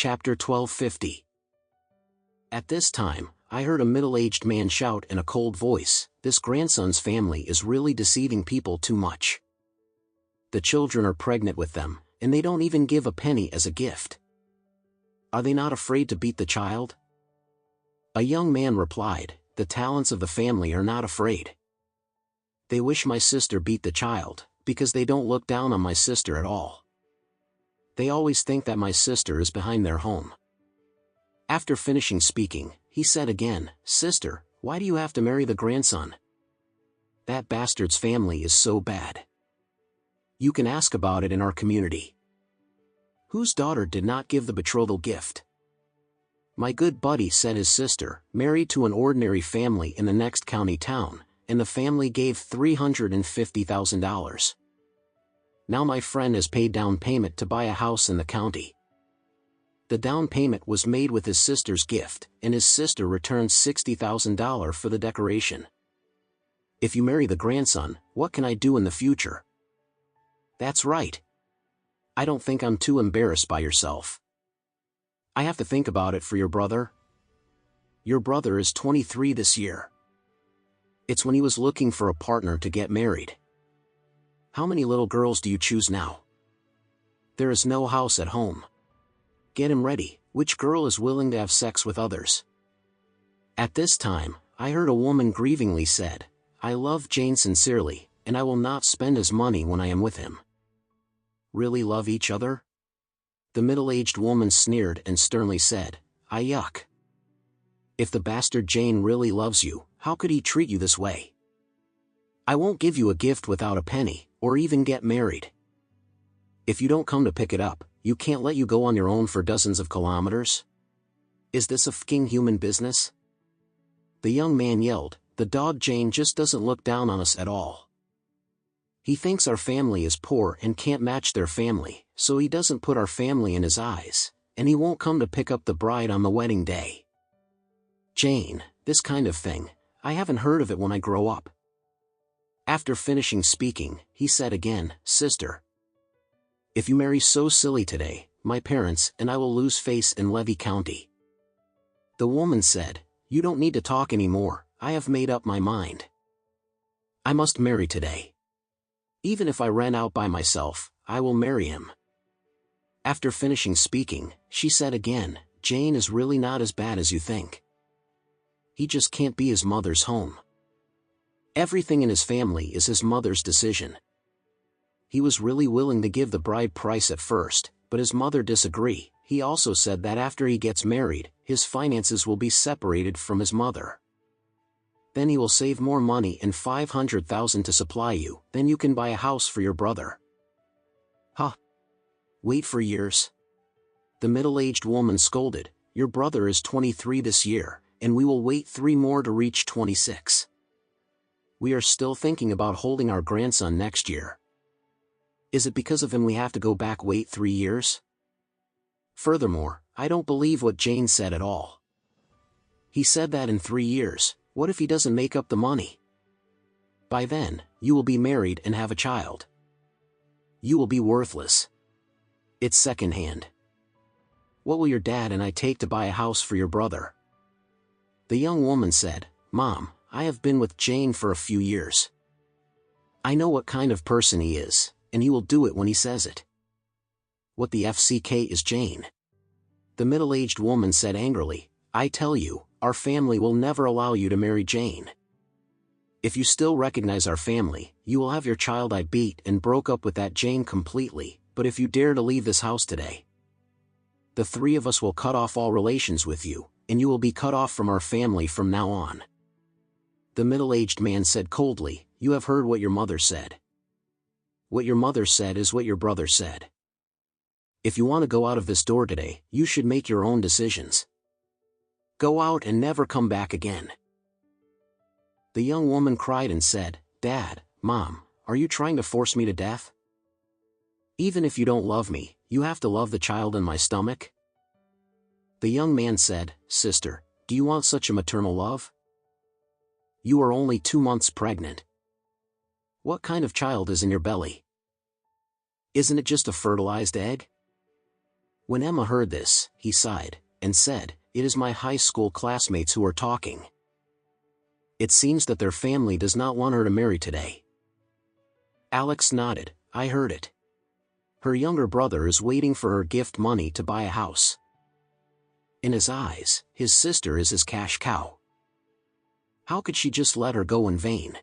Chapter 1250. At this time, I heard a middle-aged man shout in a cold voice, "This grandson's family is really deceiving people too much. The children are pregnant with them, and they don't even give a penny as a gift. Are they not afraid to beat the child?" A young man replied, "The talents of the family are not afraid. They wish my sister beat the child, because they don't look down on my sister at all. They always think that my sister is behind their home." After finishing speaking, he said again, "Sister, why do you have to marry the grandson? That bastard's family is so bad. You can ask about it in our community. Whose daughter did not give the betrothal gift?" "My good buddy," said his sister, "married to an ordinary family in the next county town, and the family gave $350,000. Now my friend has paid down payment to buy a house in the county. The down payment was made with his sister's gift, and his sister returned $60,000 for the decoration. If you marry the grandson, what can I do in the future?" "That's right. I don't think I'm too embarrassed by yourself. I have to think about it for your brother. Your brother is 23 this year. It's when he was looking for a partner to get married. How many little girls do you choose now? There is no house at home. Get him ready. Which girl is willing to have sex with others?" At this time, I heard a woman grievingly said, "I love Jane sincerely, and I will not spend his money when I am with him." Really love each other? The middle-aged woman sneered and sternly said, "I yuck. If the bastard Jane really loves you, how could he treat you this way? I won't give you a gift without a penny, or even get married. If you don't come to pick it up, you can't let you go on your own for dozens of kilometers. Is this a fucking human business?" The young man yelled, "The dog Jane just doesn't look down on us at all. He thinks our family is poor and can't match their family, so he doesn't put our family in his eyes, and he won't come to pick up the bride on the wedding day. Jane, this kind of thing, I haven't heard of it when I grow up." After finishing speaking, he said again, "Sister, if you marry so silly today, my parents and I will lose face in Levy County." The woman said, "You don't need to talk anymore, I have made up my mind. I must marry today. Even if I ran out by myself, I will marry him." After finishing speaking, she said again, "Jane is really not as bad as you think. He just can't be his mother's home. Everything in his family is his mother's decision. He was really willing to give the bride price at first, but his mother disagreed. He also said that after he gets married, his finances will be separated from his mother. Then he will save more money and $500,000 to supply you, then you can buy a house for your brother." "Huh? Wait for years?" The middle-aged woman scolded, "Your brother is 23 this year, and we will wait 3 more to reach 26. We are still thinking about holding our grandson next year. Is it because of him we have to go back wait 3 years? Furthermore, I don't believe what Jane said at all. He said that in 3 years, what if he doesn't make up the money? By then, you will be married and have a child. You will be worthless. It's secondhand. What will your dad and I take to buy a house for your brother?" The young woman said, "Mom, I have been with Jane for a few years. I know what kind of person he is, and he will do it when he says it." "What the FCK is Jane?" The middle-aged woman said angrily, "I tell you, our family will never allow you to marry Jane. If you still recognize our family, you will have your child." I beat and broke up with that Jane completely, but if you dare to leave this house today, the 3 of us will cut off all relations with you, and you will be cut off from our family from now on." The middle-aged man said coldly, "You have heard what your mother said. What your mother said is what your brother said. If you want to go out of this door today, you should make your own decisions. Go out and never come back again." The young woman cried and said, "Dad, Mom, are you trying to force me to death? Even if you don't love me, you have to love the child in my stomach?" The young man said, "Sister, do you want such a maternal love? You are only 2 months pregnant. What kind of child is in your belly? Isn't it just a fertilized egg? When Emma heard this, he sighed, and said, "It is my high school classmates who are talking. It seems that their family does not want her to marry today." Alex nodded, "I heard it. Her younger brother is waiting for her gift money to buy a house. In his eyes, his sister is his cash cow. How could she just let her go in vain?"